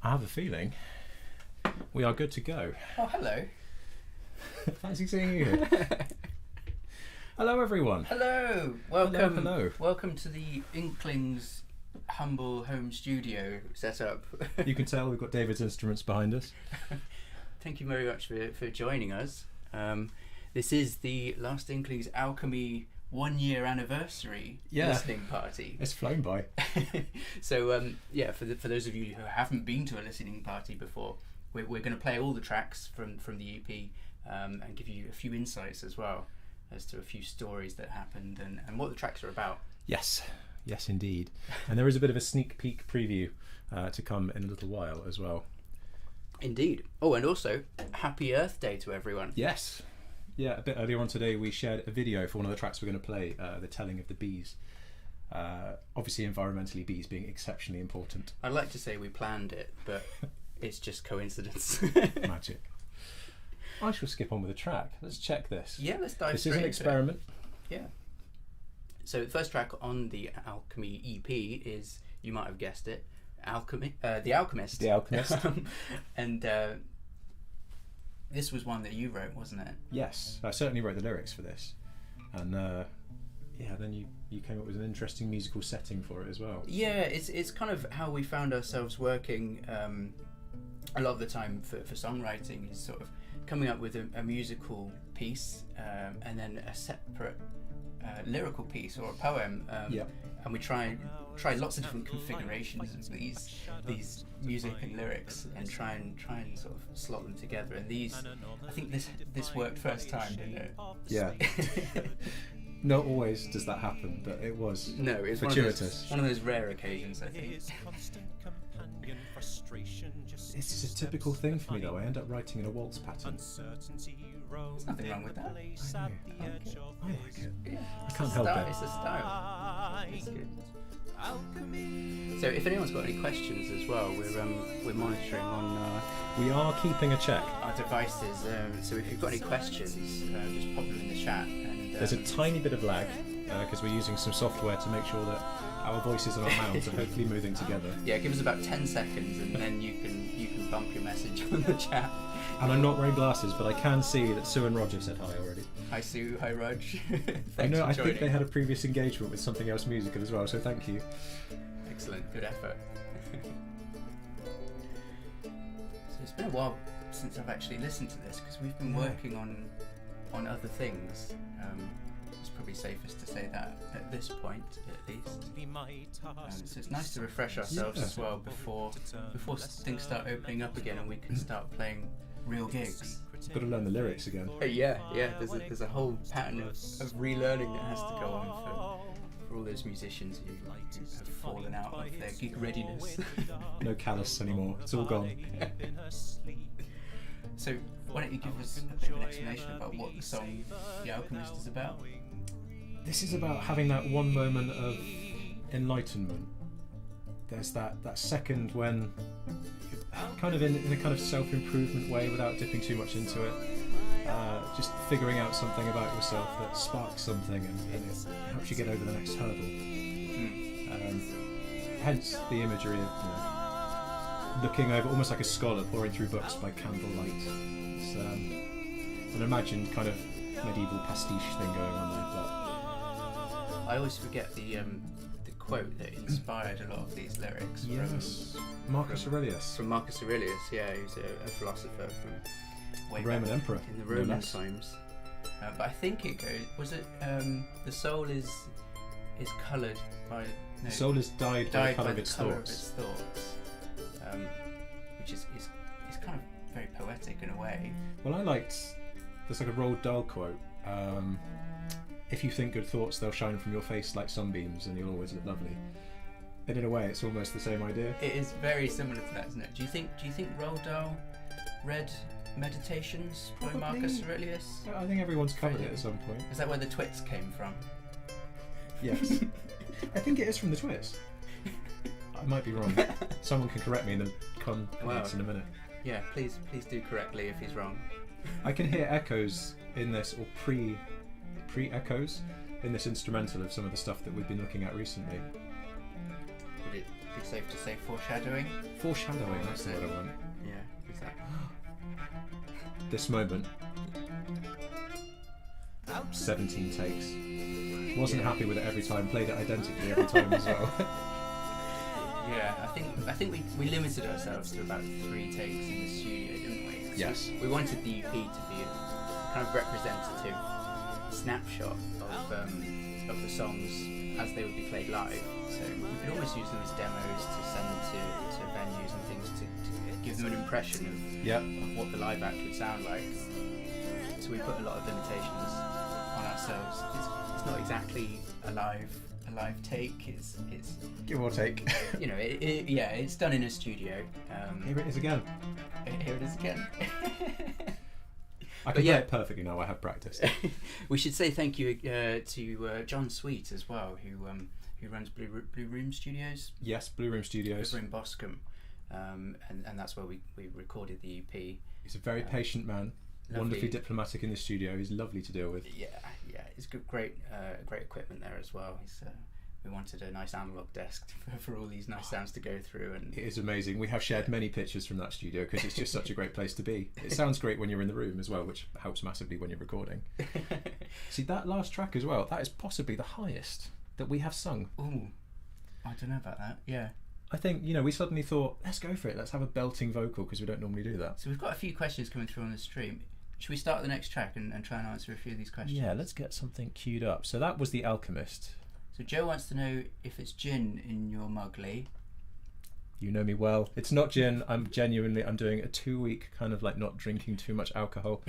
I have a feeling we are good to go. Oh, hello. Fancy seeing you here. Hello, everyone. Hello. Welcome. Hello. Welcome to the Inklings humble home studio setup. You can tell we've got David's instruments behind us. Thank you very much for joining us. This is the Last Inklings Alchemy 1 year anniversary listening party. It's flown by. So for those of you who haven't been to a listening party before, we're going to play all the tracks from the EP and give you a few insights as well as to a few stories that happened and what the tracks are about. Yes indeed. And there is a bit of a sneak peek preview to come in a little while as well. Indeed. Oh, and also happy Earth Day to everyone. Yes. Yeah, a bit earlier on today we shared a video for one of the tracks we're going to play, the telling of the bees. Obviously environmentally, bees being exceptionally important. I'd like to say we planned it, but it's just coincidence. Magic. I shall skip on with the track. Let's check this. Yeah, let's dive This straight is an into experiment. it. Yeah. So the first track on the Alchemy EP is, you might have guessed it, Alchemy, The Alchemist. The Alchemist. And this was one that you wrote, wasn't it? Yes, I certainly wrote the lyrics for this. And then you came up with an interesting musical setting for it as well. Yeah, it's kind of how we found ourselves working a lot of the time for songwriting, is sort of coming up with a musical piece and then a separate lyrical piece or a poem. And we try lots of different configurations of these music and lyrics and try and sort of slot them together. And I think this worked first time, didn't it? Yeah. Not always does that happen, but it was. No, it's fortuitous. One of those rare occasions, I think. It's just a typical thing for me though. I end up writing in a waltz pattern. There's nothing wrong with that. I like it. Yeah. I can't help it. It's a style. It's good. So if anyone's got any questions as well, we're monitoring on We are keeping a check. our devices. So if you've got any questions, just pop them in the chat. And There's a tiny bit of lag because we're using some software to make sure that our voices and our mouths are hopefully moving together. Yeah, give us about 10 seconds, and then you can bump your message on the chat. And I'm not wearing glasses, but I can see that Sue and Roger said hi already. Hi Sue, hi Rog. I know. I think they had a previous engagement with something else musical as well, so thank you. Excellent, good effort. So it's been a while since I've actually listened to this because we've been working on other things. It's probably safest to say that at this point, at least. So it's nice to refresh ourselves as well before things start opening up again and we can start playing real gigs. Got to learn the lyrics again. Yeah. There's a whole pattern of relearning that has to go on for all those musicians who have fallen out of their gig readiness. No callus anymore. It's all gone. So why don't you give us a bit of an explanation about what the song The Alchemist is about? This is about having that one moment of enlightenment. There's that second when, kind of in a kind of self-improvement way without dipping too much into it, just figuring out something about yourself that sparks something and it helps you get over the next hurdle. Hence the imagery of looking over, almost like a scholar poring through books by candlelight. It's an imagined kind of medieval pastiche thing going on there. But I always forget the quote that inspired a lot of these lyrics. Yes, Marcus Aurelius. From Marcus Aurelius, yeah, who's a philosopher from way Roman back emperor in the Roman times. But I think it goes. Was it the soul is coloured by. No, The soul is dyed by the colour of its thoughts. Which is kind of very poetic in a way. Well, I liked. There's like a Roald Dahl quote. If you think good thoughts, they'll shine from your face like sunbeams, and you'll always look lovely. And in a way, it's almost the same idea. It is very similar to that, isn't it? Do you think Roald Dahl read Meditations by Marcus Aurelius? I think everyone's covered it at some point. Is that where the twits came from? Yes. I think it is from the twist. I might be wrong. Someone can correct me in the comments in a minute. Yeah, please do correctly if he's wrong. I can hear echoes in this, or pre-echoes in this instrumental of some of the stuff that we've been looking at recently. be safe to say foreshadowing. Foreshadowing, that's the word I want. Yeah, exactly. This moment, 17 takes. Wasn't happy with it every time, played it identically every time as well. Yeah, I think we limited ourselves to about 3 takes in the studio, didn't we? Yes. We wanted the EP to be a kind of representative snapshot of the songs as they would be played live. So we could almost use them as demos to send to venues and things to give them an impression of what the live act would sound like. So we put a lot of limitations on ourselves. It's not exactly a live take. It's Give or take. You know, it's done in a studio. Here it is again. Here it is again. I can play it perfectly now. I have practiced. We should say thank you to John Sweet as well, who runs Blue Room Studios. Yes, Blue Room Studios. Over in Boscombe, and that's where we recorded the EP. He's a very patient man. Lovely. Wonderfully diplomatic in the studio. He's lovely to deal with. Yeah, it's good, great equipment there as well. We wanted a nice analog desk for all these nice sounds to go through, and it is amazing. We have shared many pictures from that studio because it's just such a great place to be. It sounds great when you're in the room as well, which helps massively when you're recording. See, that last track as well, that is possibly the highest that we have sung. Ooh, I don't know about that. Yeah. I think, we suddenly thought, let's go for it. Let's have a belting vocal because we don't normally do that. So we've got a few questions coming through on the stream. Should we start the next track and try and answer a few of these questions? Yeah, let's get something queued up. So that was The Alchemist. So Joe wants to know if it's gin in your mug, Lee. You know me well. It's not gin. I'm doing a 2-week kind of like not drinking too much alcohol.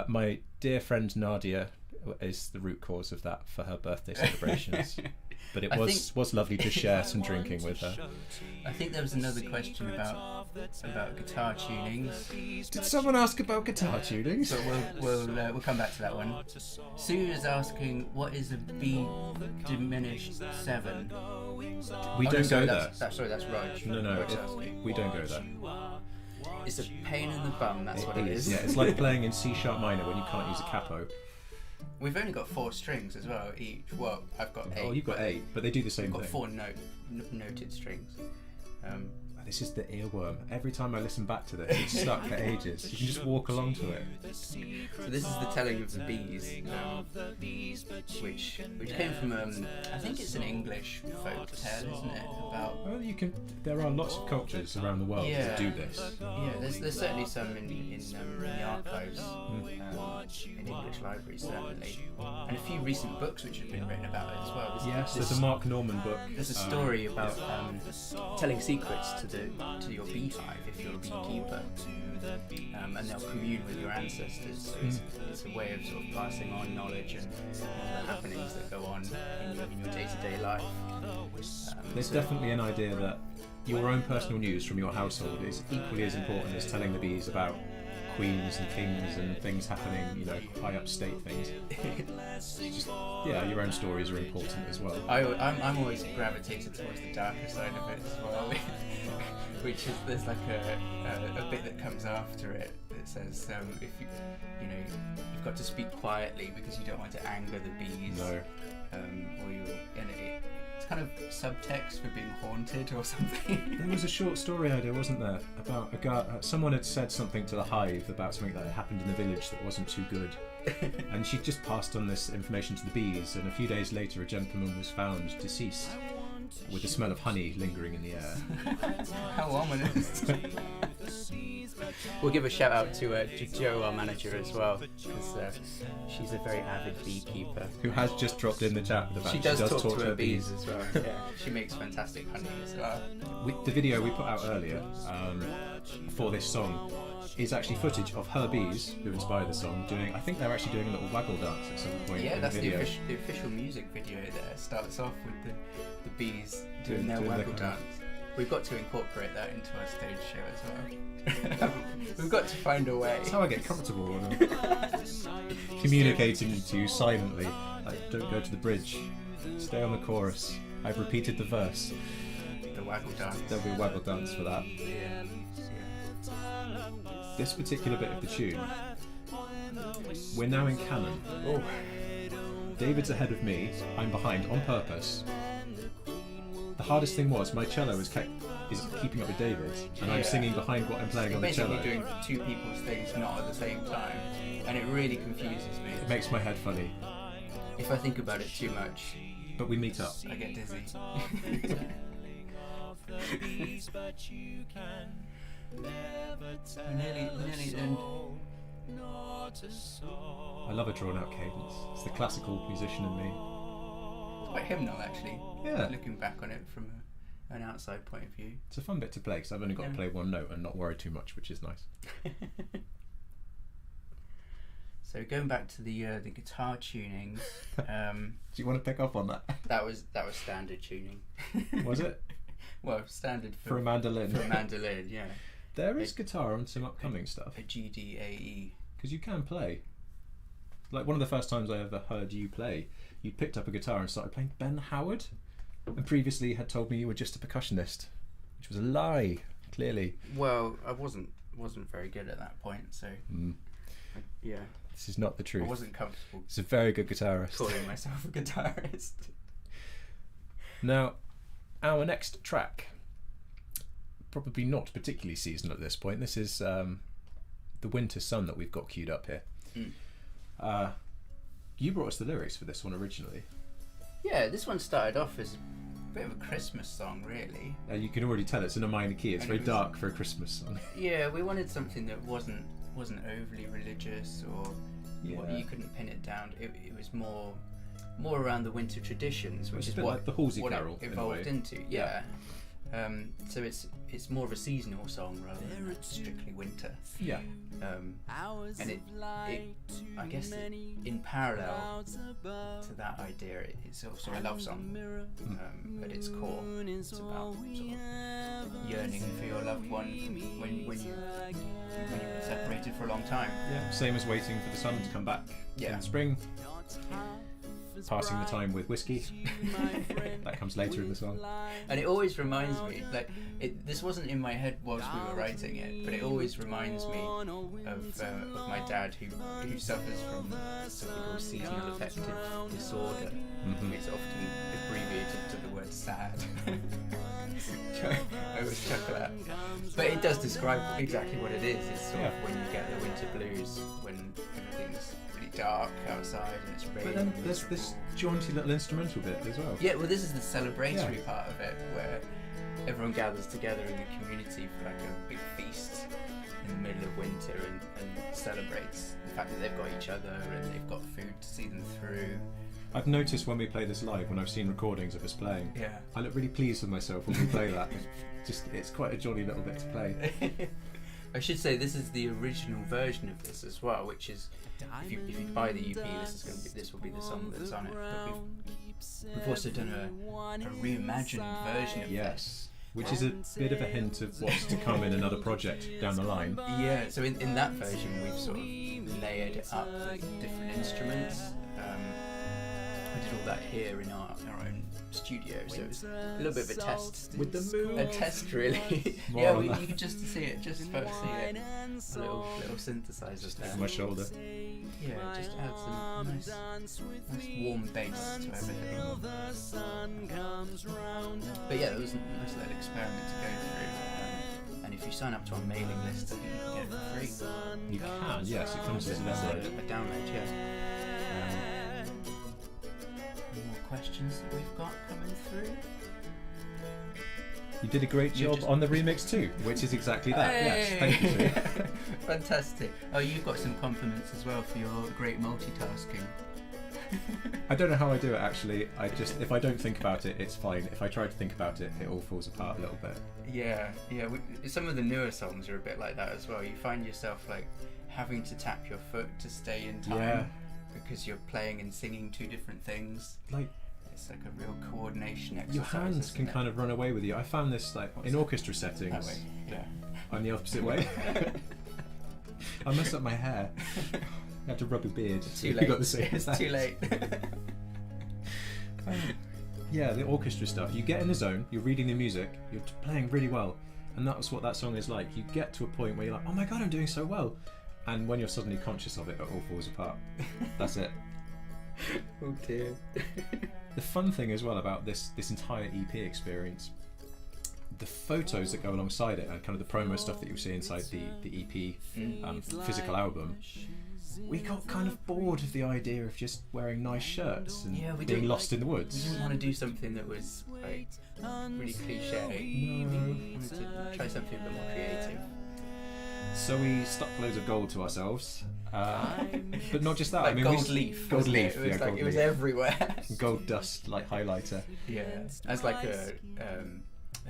My dear friend Nadia is the root cause of that for her birthday celebrations. But it was lovely to share some drinking with her. I think there was another question about guitar tunings. Did someone ask about guitar tunings? But we'll come back to that one. Sue is asking, what is a B diminished 7? We don't go there. That's Raj. No, we don't go there. It's a pain in the bum. That's what it is. Yeah, it's like playing in C sharp minor when you can't use a capo. We've only got 4 strings as well each. Well, I've got 8. Oh, you've got 8, but they do the same thing. I've got 4 noted strings. This is the earworm. Every time I listen back to this, it's stuck for ages. You can just walk along to it. So this is the telling of the bees, which came from I think it's an English folk tale, isn't it? About there are lots of cultures around the world that do this. Yeah, there's certainly some in the archives, in English libraries certainly, and a few recent books which have been written about it as well. There's a Mark Norman book. There's a story about telling secrets to your beehive if you're a beekeeper, and they'll commune with your ancestors. So it's a way of sort of passing on knowledge and the happenings that go on in your day-to-day life. There's definitely an idea that your own personal news from your household is equally as important as telling the bees about queens and kings and things happening, high upstate things. Just, your own stories are important as well. I'm always gravitated towards the darker side of it as well, which is there's like a bit that comes after it that says if you've got to speak quietly because you don't want to anger the bees. No. It's kind of subtext for being haunted or something. There was a short story idea, wasn't there, about a guy. Someone had said something to the hive about something that had happened in the village that wasn't too good, and she just passed on this information to the bees. And a few days later, a gentleman was found deceased, with the smell of honey lingering in the air. How ominous! We'll give a shout out to Jo, our manager, as well, because she's a very avid beekeeper who has just dropped in the chat with the fact she does talk to her bees as well. Yeah, she makes fantastic honey as well. The video we put out earlier for this song is actually footage of her bees who inspired the song I think they're actually doing a little waggle dance at some point. Yeah, in that's the official music video there. Starts off with the bees doing their waggle dance. We've got to incorporate that into our stage show as well. We've got to find a way. That's how I get comfortable when I'm communicating to you silently. Like, don't go to the bridge. Stay on the chorus. I've repeated the verse. The waggle dance. There'll be a waggle dance for that. Yeah. This particular bit of the tune, we're now in canon. Oh. David's ahead of me. I'm behind on purpose. The hardest thing was my cello is keeping up with David's, and I'm singing behind what I'm playing on the cello. Basically doing two people's things not at the same time, and it really confuses me. It makes my head funny. If I think about it too much, but we meet up. I get dizzy. We're nearly done. I love a drawn-out cadence. It's the classical musician in me. It's quite hymnal, actually. Yeah. Looking back on it from an outside point of view. It's a fun bit to play because I've only got to play one note and not worry too much, which is nice. So going back to the guitar tunings, do you want to pick up on that? That was standard tuning. Was it? Well, standard for a mandolin. For a mandolin, yeah. There is guitar on some upcoming stuff. A GDAE. Because you can play. Like one of the first times I ever heard you play, you picked up a guitar and started playing Ben Howard, and previously had told me you were just a percussionist, which was a lie, clearly. Well, I wasn't very good at that point, so yeah. This is not the truth. I wasn't comfortable. He's a very good guitarist. Calling myself a guitarist. Now, our next track, probably not particularly seasonal at this point. This is The Winter Sun that we've got queued up here. You brought us the lyrics for this one originally. Yeah, this one started off as a bit of a Christmas song, really. You can already tell it's in a minor key. It's very dark for a Christmas song. Yeah, we wanted something that wasn't overly religious, or you couldn't pin it down. It was more around the winter traditions, which is what like the Halsey Carol it evolved into. Yeah. So it's more of a seasonal song rather than strictly winter. Yeah. And it I guess in parallel to that idea, it's also a love song. At its core, it's about sort of yearning for your loved one when you've been separated for a long time. Yeah. Same as waiting for the sun to come back in spring. Passing the time with whiskey. That comes later in the song. And it always reminds me, this wasn't in my head whilst we were writing it, but it always reminds me of my dad who suffers from something called seasonal affective disorder. It's often abbreviated to the word SAD. I always chuckle at. But it does describe exactly what it is. It's sort of when you get the winter blues, when everything's really dark outside and it's raining. But then there's this jaunty little instrumental bit as well. Yeah, well, this is the celebratory part of it, where everyone gathers together in the community for like a big feast in the middle of winter and celebrates the fact that they've got each other and they've got food to see them through. I've noticed when we play this live, when I've seen recordings of us playing, I look really pleased with myself when we play that. It's quite a jolly little bit to play. I should say this is the original version of this as well, which is if you buy the EP, this will be the song that's on it. But we've also done a reimagined version of this, which is a bit of a hint of what's to come in another project down the line. Yeah, so in that version we've sort of layered it up with different instruments. We did all that here in our own studio, so it's a little bit of a test. With the moon. A test, really. You can just see it, just first see it. A little synthesizer just there. over my shoulder. Yeah, just adds some nice warm bass to everything. But yeah, it was a nice little experiment to go through. And if you sign up to our mailing list, I think you can get it for free. You can, yes, it comes as a download. A download, yeah. Any more questions that we've got coming through? You did a great job on the remix too, which is exactly that. Yes, thank you. Fantastic. Oh, you've got some compliments as well for your great multitasking. I don't know how I do it actually. If I don't think about it, it's fine. If I try to think about it, it all falls apart a little bit. Yeah. Some of the newer songs are a bit like that as well. You find yourself like having to tap your foot to stay in time because you're playing and singing two different things. It's like a real coordination exercise. Your hands can kind of run away with you. I found this in orchestra settings. That way. Yeah. I'm the opposite way. I messed up my hair. I had to rub a beard. Too late. Got the same. It's too late. Yeah, the orchestra stuff. You get in the zone, you're reading the music, you're playing really well, and that's what that song is like. You get to a point where you're like, oh my god, I'm doing so well. And when you're suddenly conscious of it, it all falls apart. That's it. Oh dear. the fun thing as well about this entire EP experience, the photos that go alongside it and kind of the promo stuff that you see inside the EP physical album, we got kind of bored of the idea of just wearing nice shirts and being lost in the woods. We didn't want to do something that was like really cliche. No. We wanted to try something a bit more creative. So we stuck loads of gold to ourselves, but not just that. Like I mean, gold leaf. Gold leaf. It was, yeah, like, gold it was leaf. everywhere. Gold dust, like highlighter. Yeah, as like a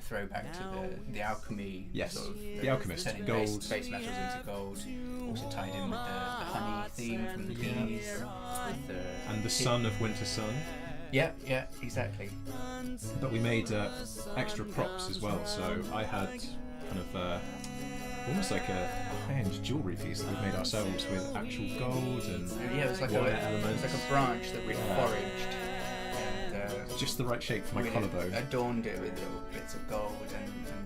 throwback to the Alchemy. Yes, sort of, the Alchemist. turning Gold. base metals into gold. Also tied in with the honey theme from the bees. With the And the sun of Winter Sun. Yeah, exactly. But we made extra props as well. So I had kind of almost like a high-end jewellery piece that we made ourselves with actual gold and Yeah, it was like wire elements. a branch that we foraged. And, just the right shape for my we collarbone. adorned it with little bits of gold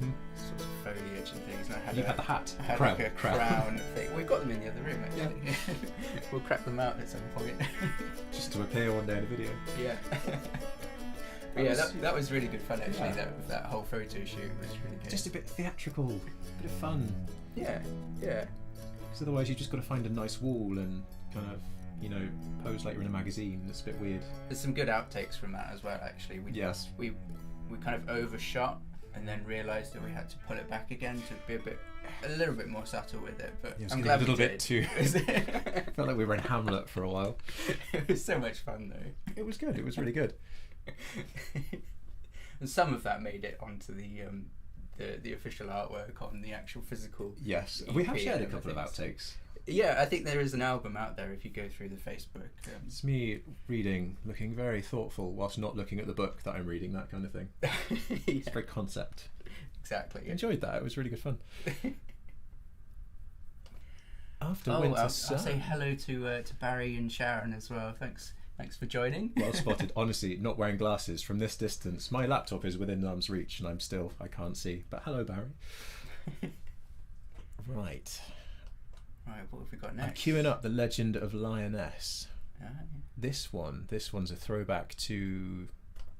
and sort of foliage and things. And I had You had the hat, I had crown, like a crown thing. We've got them in the other room actually. We'll crack them out at some point. just to appear one day in a video. Yeah. But yeah, that was really good fun actually. That whole photo shoot was really good. Just a bit theatrical, a bit of fun. Yeah. Because otherwise you just got to find a nice wall and kind of, pose like you're in a magazine. That's a bit weird. There's some good outtakes from that as well actually. We kind of overshot and then realised that we had to pull it back again to be a little bit more subtle with it. But I'm glad a little we bit too. Felt like we were in Hamlet for a while. It was so much fun though. It was good. It was really good. And some of that made it onto the official artwork on the actual physical. Yes, EP we have shared a and couple of everything. outtakes. Yeah, I think there is an album out there if you go through the Facebook. It's me reading, looking very thoughtful whilst not looking at the book that I'm reading, that kind of thing. It's very concept. Exactly. I enjoyed that. It was really good fun. After I'll Winter Sun. say hello to Barry and Sharon as well. Thanks for joining. Well spotted. Honestly, not wearing glasses from this distance. My laptop is within arm's reach and I can't see. But hello, Barry. Right. Right, what have we got I'm next? queuing up The Legend of Lioness. Yeah. This one's a throwback to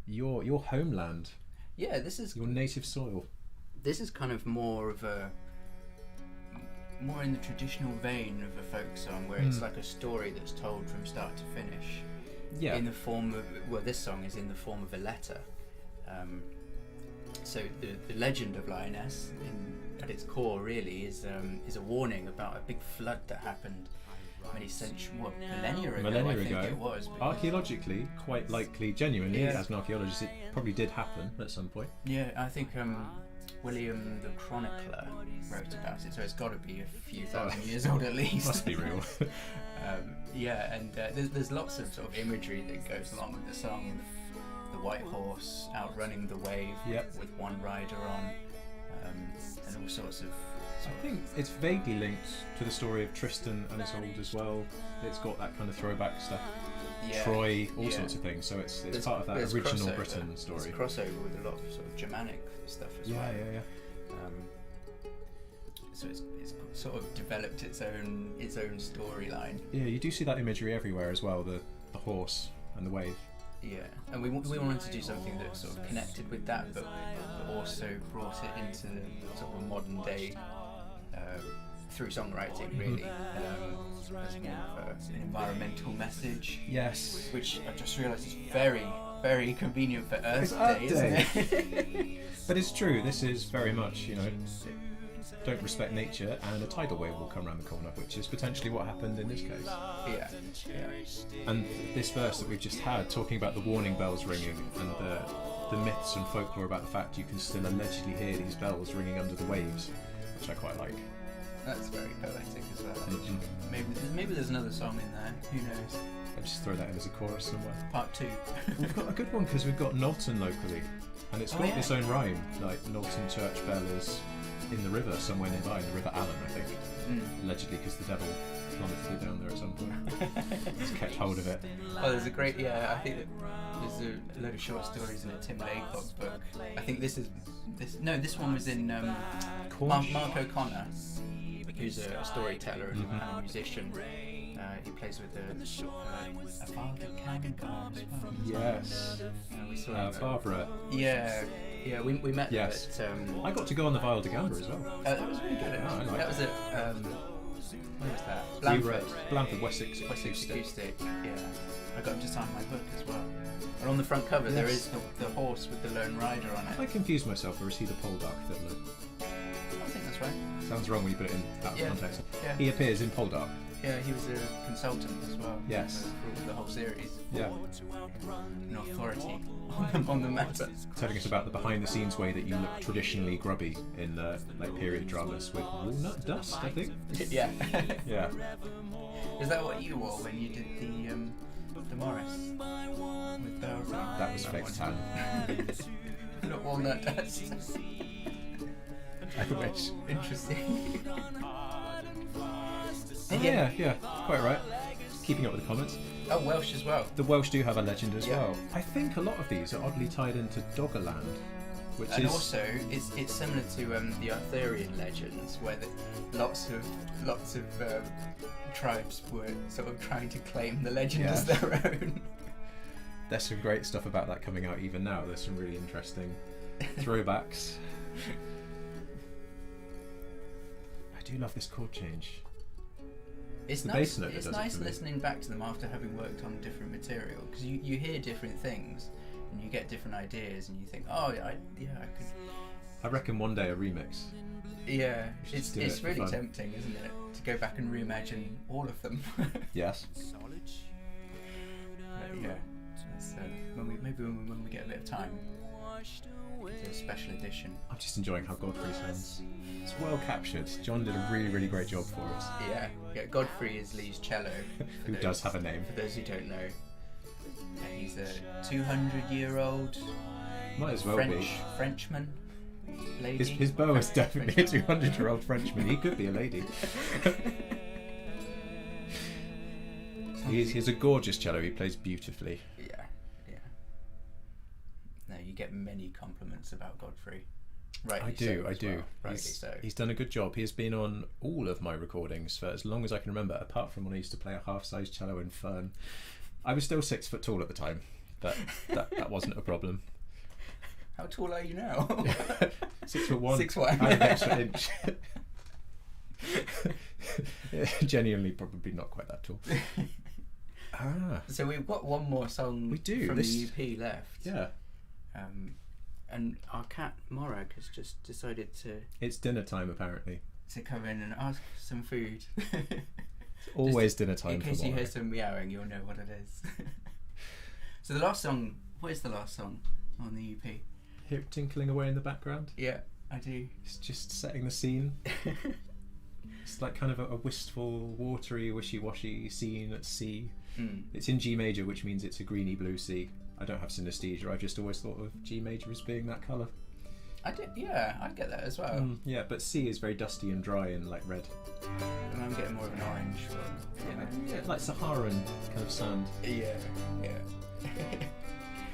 your homeland. Yeah, this is Your native soil. This is kind of more in the traditional vein of a folk song, where it's like a story that's told from start to finish. Yeah. In the form of this song is in the form of a letter. So the legend of Lioness, at its core, really is a warning about a big flood that happened millennia ago. I think it was. Archaeologically, quite likely, genuinely, Yeah. as an archaeologist, it probably did happen at some point. Yeah, I think William the Chronicler wrote about it, so it's got to be a few thousand years old at least. Must be real. Yeah, and there's lots of sort of imagery that goes along with the song. The white horse outrunning the wave with one rider on, and all sorts of. I think it's vaguely linked to the story of Tristan and Isolde as well. It's got that kind of throwback stuff. Yeah, Troy, all sorts of things. So it's part of that original Britain story. There's crossover with a lot of sort of Germanic stuff as well. Yeah. So it's sort of developed its own storyline. Yeah, you do see that imagery everywhere as well. The horse and the wave. Yeah, and we wanted to do something that sort of connected with that, but also brought it into sort of a modern day through songwriting, really, as more of an environmental message. Yes. Which I just realised is very, very convenient for Earth Day, Earth isn't it? But it's true. This is very much, don't respect nature, and a tidal wave will come around the corner, which is potentially what happened in this case. Yeah. And this verse that we've just had, talking about the warning bells ringing and the myths and folklore about the fact you can still allegedly hear these bells ringing under the waves, which I quite like. That's very poetic as well. Maybe there's another song in there. Who knows? I'll just throw that in as a chorus somewhere. Part 2. We've got a good one because we've got Knowlton locally, and it's got its own rhyme. Like Knowlton Church Bell is in the river somewhere nearby, the River Allen, I think. Allegedly, because the devil plummeted it down there at some point. Just kept hold of it. Oh, there's a great, I think that there's a load of short stories in a Tim Laycock book. I think this one was in Mark O'Connor, who's a storyteller and a musician. he plays with a Father Cam guy as well. Yes. We saw Barbara. Yeah, we met Yes. at... I got to go on the Viol de Gamba as well. that was really good. Oh, I like that was it. at... where was that? We were Blandford. at Blandford, Wessex Acoustic. Acoustic. Yeah. I got him to sign my book as well. And on the front cover there is the horse with the Lone Rider on it. I confused myself, or is he the Poldark fiddler? I think that's right. Sounds wrong when you put it in that context. Yeah. He appears in Poldark. Yeah, he was a consultant as well. Yes. For the whole series. Yeah. An authority on the matter. Telling us about the behind-the-scenes way that you look traditionally grubby in like period dramas with walnut dust, I think. Yeah. Yeah. Is that what you wore when you did the Morris with Belleroy? That was fake tan. Not walnut dust. I wish. Interesting. Yeah, quite right. Keeping up with the comments. Oh, Welsh as well. The Welsh do have a legend as Yeah. well. I think a lot of these are oddly tied into Doggerland, which And is also, it's similar to the Arthurian legends, where lots of tribes were sort of trying to claim the legend as their own. There's some great stuff about that coming out even now. There's some really interesting throwbacks. I do love this chord change. It's The nice. bass note that It's does it nice for me. listening back to them after having worked on different material, because you hear different things and you get different ideas, and you think, oh I could. I reckon one day a remix. Yeah, We should it's do it for really fun. tempting, isn't it, to go back and reimagine all of them. Yes. But yeah, it's, when we get a bit of time, do a special edition. I'm just enjoying how Godfrey sounds. It's well captured. John did a really, really great job for us. Yeah. Godfrey is Lee's cello. Who does have a name. For those who don't know, he's a 200-year-old Might as well Frenchman. be. Lady. His bow is definitely a 200-year-old Frenchman. He could be a lady. He has a gorgeous cello. He plays beautifully. Yeah. No, you get many compliments about Godfrey. Right. I do. Rightly so. He's done a good job. He has been on all of my recordings for as long as I can remember, apart from when I used to play a half-size cello in Fern. I was still 6 foot tall at the time, but that wasn't a problem. How tall are you now? 6'1". 6'1". I had an extra inch. Yeah, genuinely, probably not quite that tall. So we've got one more song from the EP left. Yeah. And our cat Morag has just decided to... It's dinner time, apparently. To come in and ask for some food. It's always dinner time. In case you hear some meowing, you'll know what it is. So the last song... What is the last song on the EP? Hear it tinkling away in the background? Yeah, I do. It's just setting the scene. It's like kind of a wistful, watery, wishy-washy scene at sea. It's in G major, which means it's a greeny blue sea. I don't have synesthesia. I've just always thought of G major as being that colour. I did, yeah, I get that as well. Yeah, but C is very dusty and dry and like red. And I'm getting more of an orange. But, Yeah, like Saharan kind of sand. Yeah.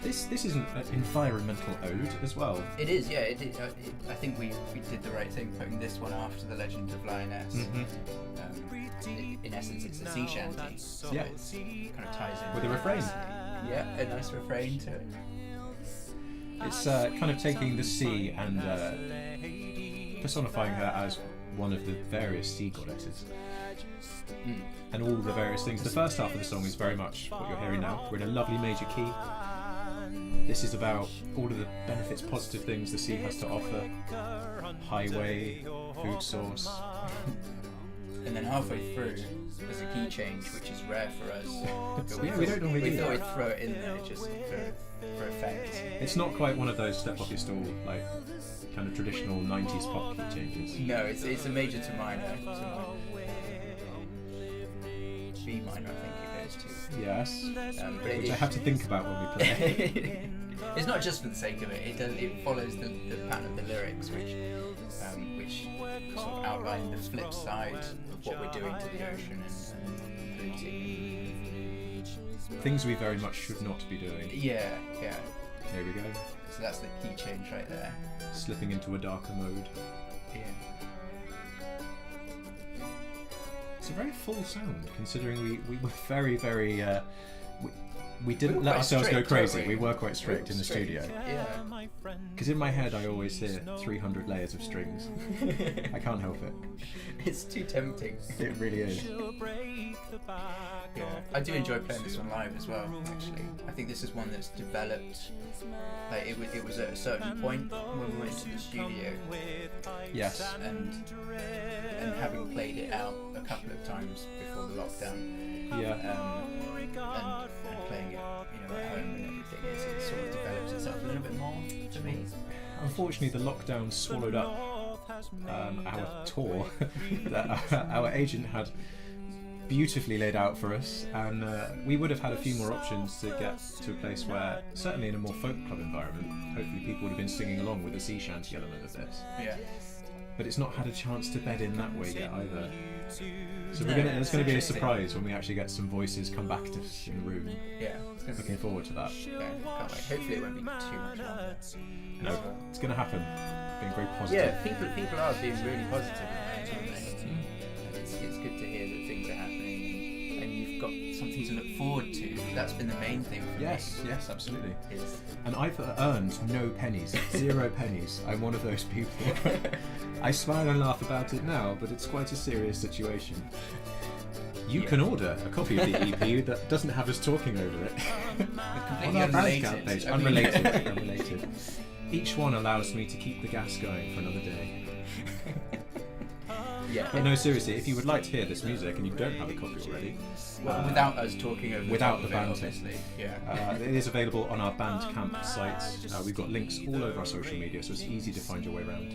This isn't an environmental ode as well. It is, yeah. I think we did the right thing putting this one after The Legend of Lioness. In essence, it's a sea shanty. So Yeah. it kind of ties in. With a refrain. Yeah, a nice refrain to it. It's kind of taking the sea and personifying her as one of the various sea goddesses. And all the various things. The first half of the song is very much what you're hearing now. We're in a lovely major key. This is about all of the benefits, positive things the sea has to offer. Highway, food source. And then halfway through, there's a key change, which is rare for us. But We don't normally we do thought that. we'd throw it in there just for effect. It's not quite one of those step off your stool, like kind of traditional 90s pop key changes. No, it's a major to minor. B minor, I think it goes to. Yes. But Which I have to think about when we play. It's not just for the sake of it. It follows the pattern of the lyrics, which sort of outline the flip side of what we're doing to the ocean and polluting. Things we very much should not be doing. Yeah. There we go. So that's the key change right there. Slipping into a darker mode. Yeah. It's a very full sound, considering we were very, very. We We didn't were let quite ourselves strict, go crazy. weren't We we? were quite strict in the Strict. studio. Yeah. Because in my head, I always hear 300 layers of strings. I can't help it. It's too tempting. It really is. Yeah, I do enjoy playing this one live as well. Actually, I think this is one that's developed. Like it was at a certain point when we went to the studio, Yes. and having played it out a couple of times before the lockdown, Yeah. and playing it, at home and everything, it sort of develops itself a little bit more to me. Unfortunately, the lockdown swallowed up our tour that our agent had beautifully laid out for us, and we would have had a few more options to get to a place where, certainly in a more folk club environment, hopefully people would have been singing along with the sea shanty element of this. Yeah. But it's not had a chance to bed in that way yet either. So No, it's going to be a interesting. surprise when we actually get some voices come back to us in the room. Yeah. It's gonna be, Looking forward to that. yeah, can't wait. Hopefully it won't be too much longer. No, it's going to happen. Being very positive. Yeah, people are being really positive about it, aren't they? It's good to hear that things are happening, and you've got something to look forward to. That's been the main thing for Yes, yes, absolutely. me. Is And I've earned no pennies, 0 pennies. I'm one of those people. I smile and laugh about it now, but it's quite a serious situation. You Yeah. can order a copy of the EP that doesn't have us talking over it. completely On our Bandcamp unrelated. page. I mean- Unrelated. Unrelated. Each one allows me to keep the gas going for another day. Yeah. But no, seriously, if you would like to hear this music and you don't have a copy already, Well, without us talking over without top the of it, band obviously. Yeah. it is available on our Bandcamp site. We've got links all over our social media, so it's easy to find your way around.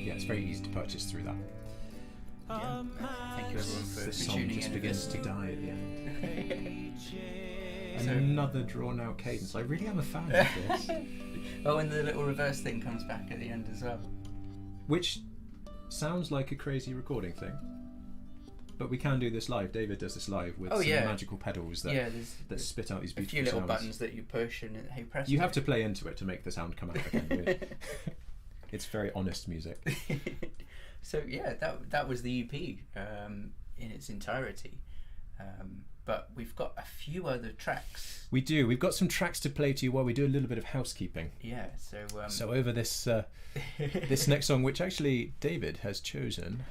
Yeah, it's very easy to purchase through that. Yeah. Thank you everyone for The song tuning just in. begins to die at the end. So- Another drawn-out cadence. I really am a fan of this. Oh, and the little reverse thing comes back at the end as well. Which sounds like a crazy recording thing, but we can do this live. David does this live with Oh, some yeah. magical pedals that, Yeah, there's that spit out these a beautiful few little sounds. buttons that you push and hey, press. You have to play into it to make the sound come out again. It's very honest music. So yeah, that was the EP in its entirety. But we've got a few other tracks. We do. We've got some tracks to play to you while we do a little bit of housekeeping. Yeah, so So over this this next song, which actually David has chosen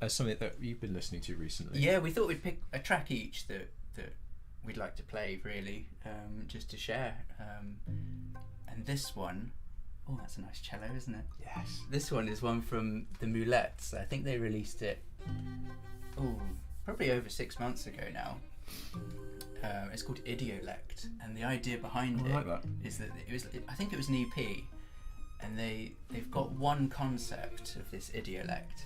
as something that you've been listening to recently. yeah, we thought we'd pick a track each that we'd like to play, really, just to share. And this one, oh, that's a nice cello, isn't it? Yes. This one is one from the Moulettes. I think they released it, probably over 6 months ago now. It's called Idiolect, and the idea behind I it like that. is that I think it was an EP, and they've got one concept of this Idiolect,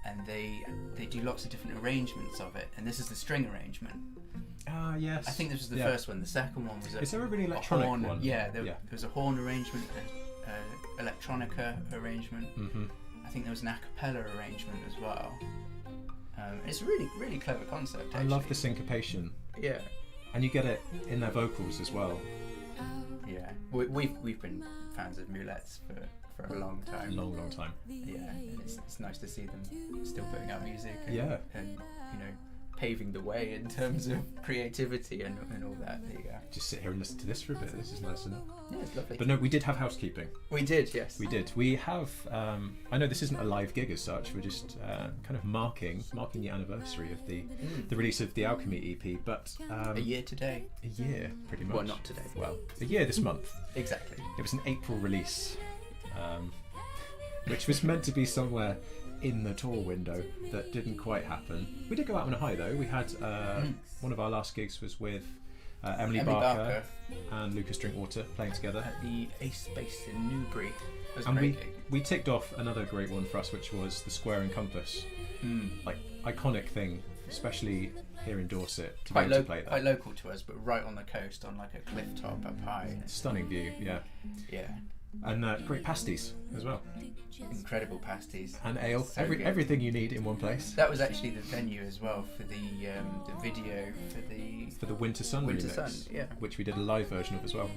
and they do lots of different arrangements of it, and this is the string arrangement. Ah, yes. I think this was the Yeah. first one. The second one was Is there a really electronic horn, one? Yeah, there Yeah. was a horn arrangement, electronica arrangement. Mm-hmm. I think there was an a cappella arrangement as well. It's a really, really clever concept. I love the syncopation, Yeah, and you get it in their vocals as well. yeah. We've been fans of Moulettes for a long time. Long time. Yeah, and it's nice to see them still putting out music. And, Yeah. and paving the way in terms of creativity and all that. Just sit here and listen to this for a bit. This is nice enough. Yeah, it's lovely. But no, we did have housekeeping. We did, yes. We did. We have. I know this isn't a live gig as such. We're just kind of marking the anniversary of the release of the Alchemy EP. But A year today. a year, pretty much. Well, not today. Well, a year this month. Exactly. It was an April release, which was meant to be somewhere in the tour window that didn't quite happen. We did go out on a high though. We had one of our last gigs was with Emily Barker and Lucas Drinkwater playing together. At the Ace Space in Newbury. It was a And great gig. we ticked off another great one for us, which was the Square and Compass, like iconic thing, especially here in Dorset, to be able to play that. Quite local to us, but right on the coast, on like a cliff top up high. Stunning view, yeah, Yeah, and great pasties as well, incredible pasties. and ale, So good. everything you need in one place. That was actually the venue as well for the video for the For the Winter Sun Winter remix, Sun. Yeah, which we did a live version of as well.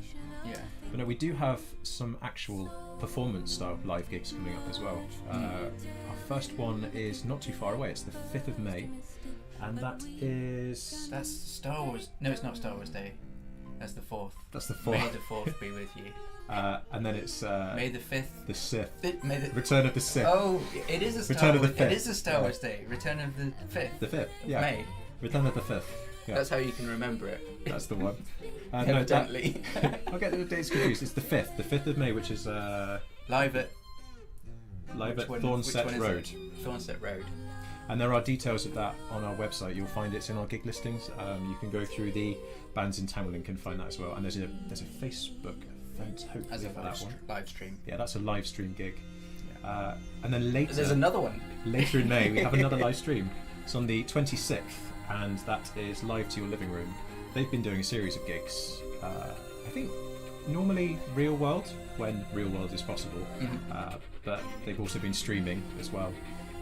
Yeah. But no, we do have some actual performance-style live gigs coming up as well. Our first one is not too far away. It's the 5th of May, and that's Star Wars. No, it's not Star Wars Day. That's the 4th. That's the 4th. May the 4th be with you. And then it's May the 5th. the Sith. May the... Return of the Sith. Oh, it is a Star Return of Wars. the 5th. It is a Star Wars Day. Return of the 5th. The 5th. Yeah. May. Return of the 5th. Yeah. That's how you can remember it. That's the one. Evidently. I'll get the dates confused. It's the 5th. The 5th of May, which is Live at Thornset Road. Thornset Road. And there are details of that on our website. You'll find it's in our gig listings. You can go through the bands in town and can find that as well. And there's a Facebook event hopefully As a for that one. live stream. Yeah, that's a live stream gig. Yeah. And then later, There's another one. Later in May, we have another live stream. It's on the 26th, and that is Live to Your Living Room. They've been doing a series of gigs. I think normally real world, when real world is possible, but they've also been streaming as well.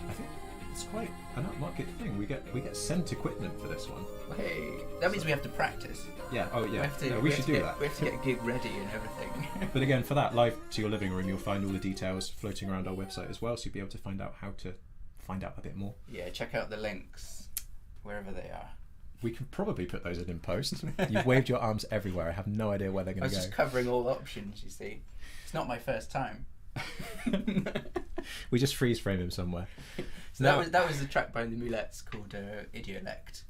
I think it's quite an upmarket thing. We get sent equipment for this one. Hey, that means we have to practice. Yeah. Oh yeah. We should do that. We have to get gig ready and everything. But again, for that Live to Your Living Room, you'll find all the details floating around our website as well, so you'll be able to find out how to find out a bit more. Yeah, check out the links wherever they are. We can probably put those in post. You've waved your arms everywhere. I have no idea where they're going to go. I was just covering all options, you see. It's not my first time. We just freeze frame him somewhere. So that was the track by the Mulettes called Idiolect,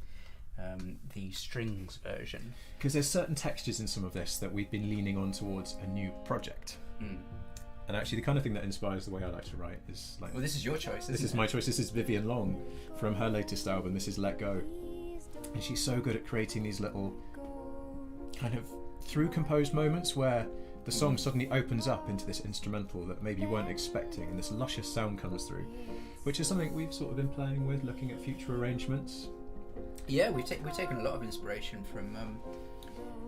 the strings version. Because there's certain textures in some of this that we've been leaning on towards a new project. And actually, the kind of thing that inspires the way I like to write is like. Well, this is your choice. This is my choice. This is Vivian Long from her latest album. This is Let Go, and she's so good at creating these little kind of through composed moments where the song suddenly opens up into this instrumental that maybe you weren't expecting, and this luscious sound comes through, which is something we've sort of been playing with, looking at future arrangements. Yeah, we've taken a lot of inspiration from,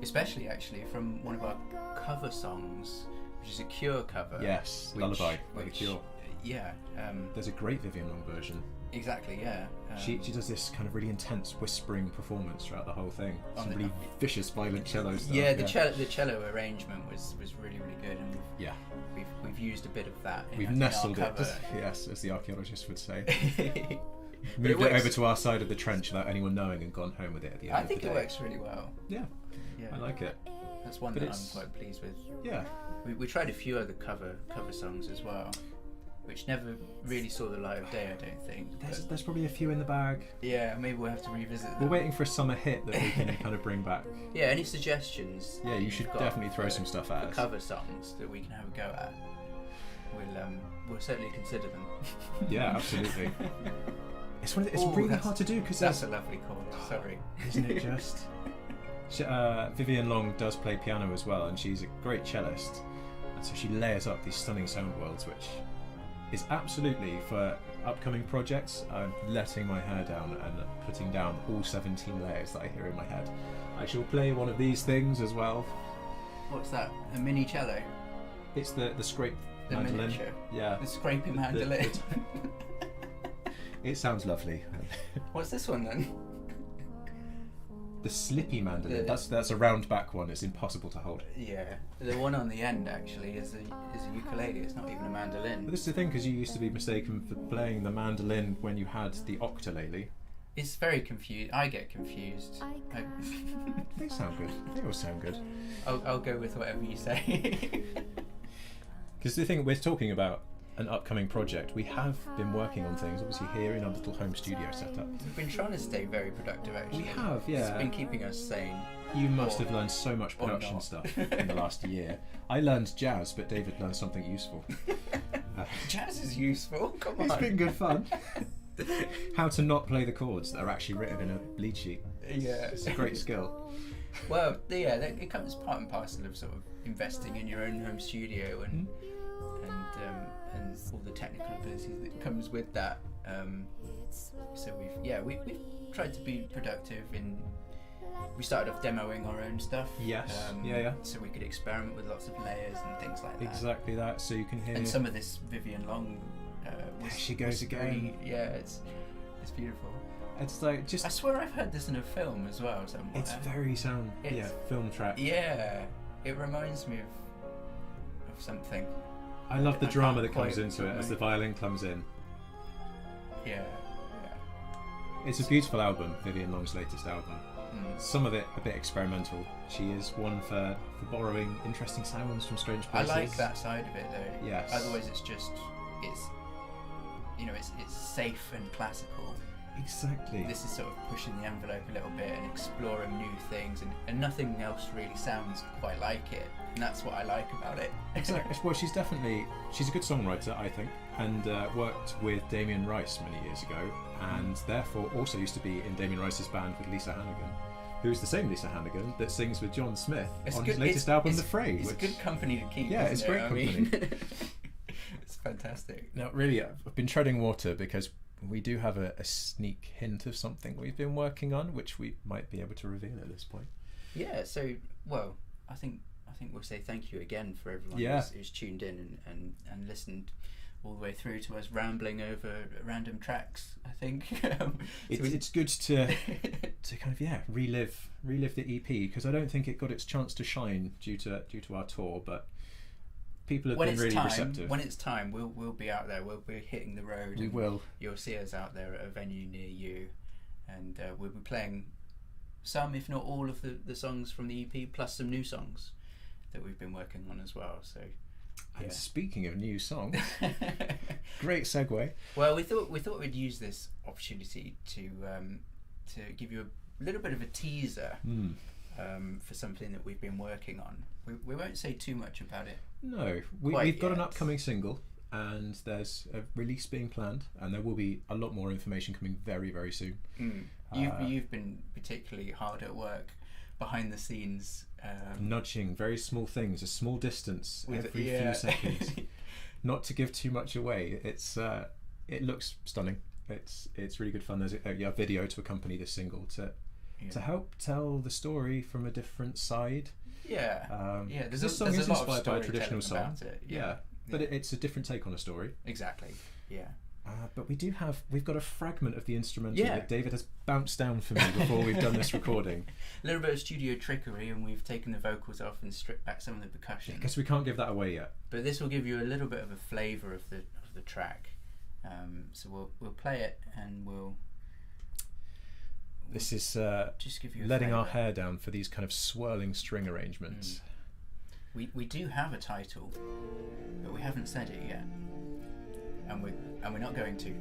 especially actually from one of our cover songs, which is a Cure cover. Yes, Lullaby by the Cure. Yeah. There's a great Vivian Long version. Exactly, yeah. She does this kind of really intense whispering performance throughout the whole thing. Some really vicious, violent cello stuff. Yeah, the cello arrangement was really, really good, and we've used a bit of that. We've nestled it, yes, as the archaeologist would say. Moved it over to our side of the trench without anyone knowing and gone home with it at the end of the day. I think it works really well. Yeah, I like it. That's one that I'm quite pleased with. Yeah. We tried a few other cover songs as well, which never really saw the light of day, I don't think. There's probably a few in the bag. Yeah, maybe we'll have to revisit them. We're waiting for a summer hit that we can kind of bring back. Yeah, any suggestions? Yeah, you should definitely throw some stuff at us. Cover songs that we can have a go at. We'll certainly consider them. Yeah, absolutely. It's really hard to do because that's a lovely chord. Sorry, isn't it just? Vivian Long does play piano as well, and she's a great cellist, and so she layers up these stunning sound worlds, which is absolutely for upcoming projects. I'm letting my hair down and putting down all 17 layers that I hear in my head. I shall play one of these things as well. What's that? A mini cello? It's the scrape mandolin. Miniature. Yeah. The scraping mandolin. It sounds lovely. What's this one then? The slippy mandolin. That's a round back one. It's impossible to hold. Yeah, the one on the end actually is a ukulele. It's not even a mandolin. But this is the thing, because you used to be mistaken for playing the mandolin when you had the octolele. It's very confused. I get confused. They sound good. They all sound good. I'll go with whatever you say. Because the thing, we're talking about an upcoming project. We have been working on things, obviously here in our little home studio setup. We've been trying to stay very productive, actually. We have, yeah. It's been keeping us sane. You must have learned so much production stuff in the last year. I learned jazz, but David learned something useful. Jazz is useful. Come on. It's been good fun. How to not play the chords that are actually written in a lead sheet. Yeah, it's a great skill. Well, yeah, it comes part and parcel of sort of investing in your own home studio and all the technical abilities that comes with that. So we've tried to be productive in. We started off demoing our own stuff. Yes. So we could experiment with lots of layers and things like that. Exactly that. So you can hear. And some of this Vivian Long. There she goes again. Yeah, it's beautiful. It's like just. I swear I've heard this in a film as well somewhere. It's very film track. Yeah. it reminds me of something. I love the I drama can't that comes quite into it as the violin comes in. Yeah. It's a beautiful album, Vivian Long's latest album. Mm. Some of it a bit experimental. She is one for borrowing interesting sounds from strange places. I like that side of it though. Yes. Otherwise, it's it's safe and classical. Exactly. This is sort of pushing the envelope a little bit and exploring new things, and nothing else really sounds quite like it. And that's what I like about it. Exactly. Well, she's a good songwriter, I think, and worked with Damien Rice many years ago, and therefore also used to be in Damien Rice's band with Lisa Hannigan, who is the same Lisa Hannigan that sings with John Smith on his latest album, The Fray. It's good company to keep. Yeah, it's great company. It's fantastic. Now, really, I've been treading water because we do have a sneak hint of something we've been working on, which we might be able to reveal at this point. Yeah. So, well, I think we'll say thank you again for everyone who's tuned in and listened all the way through to us rambling over random tracks. I think it's good to kind of relive the EP, because I don't think it got its chance to shine due to our tour, but people have been really receptive. When it's time, we'll be out there. We'll be hitting the road. We will. You'll see us out there at a venue near you, and we'll be playing some, if not all, of the songs from the EP, plus some new songs that we've been working on as well. So, and speaking of new songs, great segue. Well, we thought we'd use this opportunity to give you a little bit of a teaser for something that we've been working on. We won't say too much about it. No, we've got an upcoming single, and there's a release being planned, and there will be a lot more information coming very, very soon. You've been particularly hard at work behind the scenes, nudging very small things, a small distance every few seconds. Not to give too much away. It looks stunning. It's really good fun. There's a video to accompany this single to help tell the story from a different side. This song is inspired by a traditional song song. But it's a different take on a story. Exactly. Yeah. But we've got a fragment of the instrumental that David has bounced down for me before we've done this recording. A little bit of studio trickery, and we've taken the vocals off and stripped back some of the percussion. Because we can't give that away yet. But this will give you a little bit of a flavour of the track. So we'll play it, and this is just give you letting our hair down for these kind of swirling string arrangements. We do have a title, but we haven't said it yet, and we're not going to,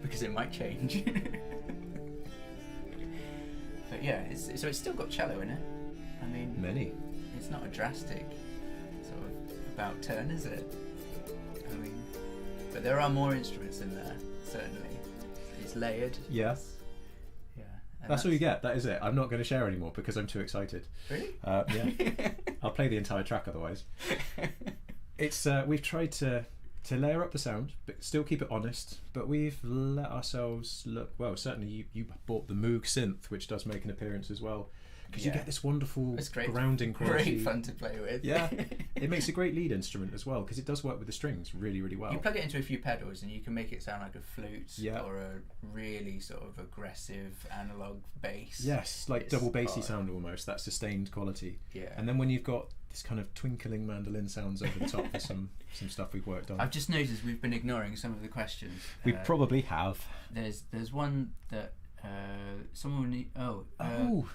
because it might change. But yeah, it's still got cello in it. I mean, many. It's not a drastic sort of about turn, is it? I mean, but there are more instruments in there, certainly. It's layered. Yes. Yeah. That's all you get. That is it. I'm not going to share anymore because I'm too excited. Really? Yeah. I'll play the entire track otherwise. It's we've tried to layer up the sound, but still keep it honest. But we've let ourselves look. Well, certainly you bought the Moog synth, which does make an appearance as well. Because you get this wonderful grounding quality. Great fun to play with. Yeah, it makes a great lead instrument as well, because it does work with the strings really, really well. You plug it into a few pedals and you can make it sound like a flute Yeah. or a really sort of aggressive analog bass. Yes, like double bassy sound almost, that sustained quality. Yeah. And then when you've got this kind of twinkling mandolin sounds over the top for some stuff we've worked on. I've just noticed we've been ignoring some of the questions. We probably have. There's one that someone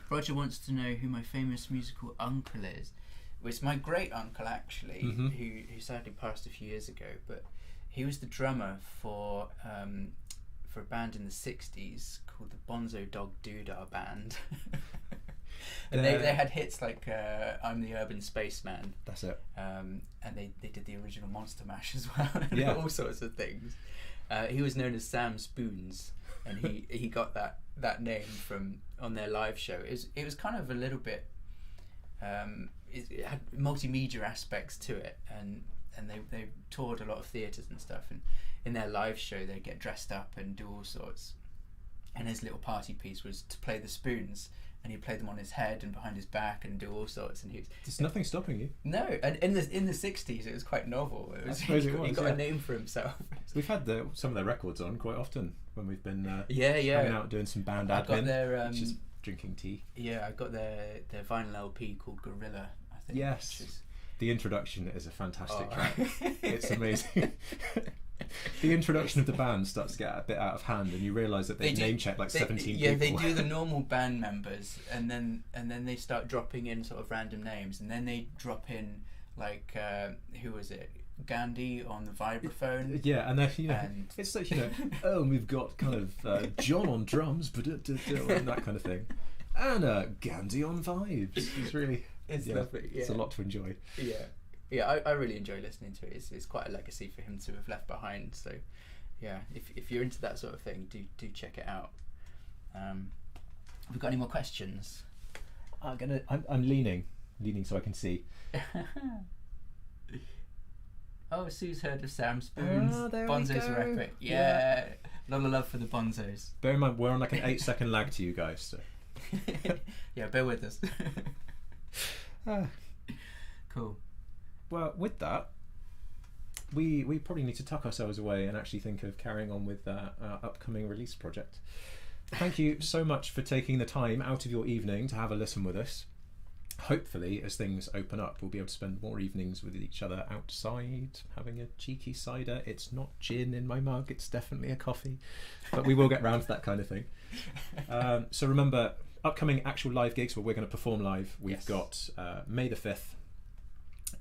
Roger wants to know who my famous musical uncle is. Well, it's my great uncle actually, who sadly passed a few years ago, but he was the drummer for a band in the 60s called the Bonzo Dog Doodah Band. And they had hits like I'm the Urban Spaceman. That's it. And they did the original Monster Mash as well. Yeah. All sorts of things. He was known as Sam Spoons, and he got that name from on their live show. It was kind of a little bit it had multimedia aspects to it, and they toured a lot of theatres and stuff, and in their live show they get dressed up and do all sorts, and his little party piece was to play the spoons, and he'd play them on his head and behind his back and do all sorts, and there's nothing stopping you. No, and in the 60s it was quite novel. He got a name for himself. We've had some of their records on quite often when we've been hanging out doing some band admin. I've got their drinking tea. Yeah, I got their vinyl LP called Gorilla, I think. Yes. Which is... The introduction is a fantastic track. Oh. It's amazing. The introduction of the band starts to get a bit out of hand, and you realise that they name check like 17 yeah, people. they do the normal band members, and then they start dropping in sort of random names, and then they drop in like who was it? Gandhi on the vibraphone. Yeah, and then it's like oh, we've got kind of John on drums, and that kind of thing, and Gandhi on vibes. It's really lovely. Yeah. It's a lot to enjoy. Yeah, I really enjoy listening to it. It's quite a legacy for him to have left behind. So, yeah, if you're into that sort of thing, do check it out. Have we got any more questions? I'm leaning so I can see. Oh, Sue's heard of Sam Spoon's Bonzos are epic. Yeah, a lot of love for the Bonzos. Bear in mind, we're on like an 8-second lag to you guys. So. Yeah, bear with us. Cool. Well, with that, we probably need to tuck ourselves away and actually think of carrying on with our upcoming release project. Thank you so much for taking the time out of your evening to have a listen with us. Hopefully, as things open up, we'll be able to spend more evenings with each other outside, having a cheeky cider. It's not gin in my mug, it's definitely a coffee. But we will get round to that kind of thing. So remember, upcoming actual live gigs where we're going to perform live. We've got May the 5th,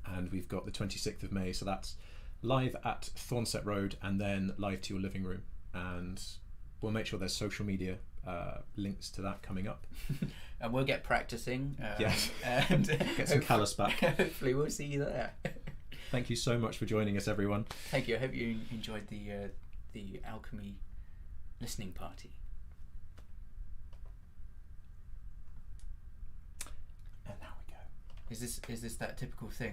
and we've got the 26th of May. So that's live at Thornset Road, and then live to your living room. And we'll make sure there's social media links to that coming up. And we'll get practicing. Yes. And get some callus back. Hopefully we'll see you there. Thank you so much for joining us, everyone. Thank you. I hope you enjoyed the Alchemy listening party. And now we go. Is this that typical thing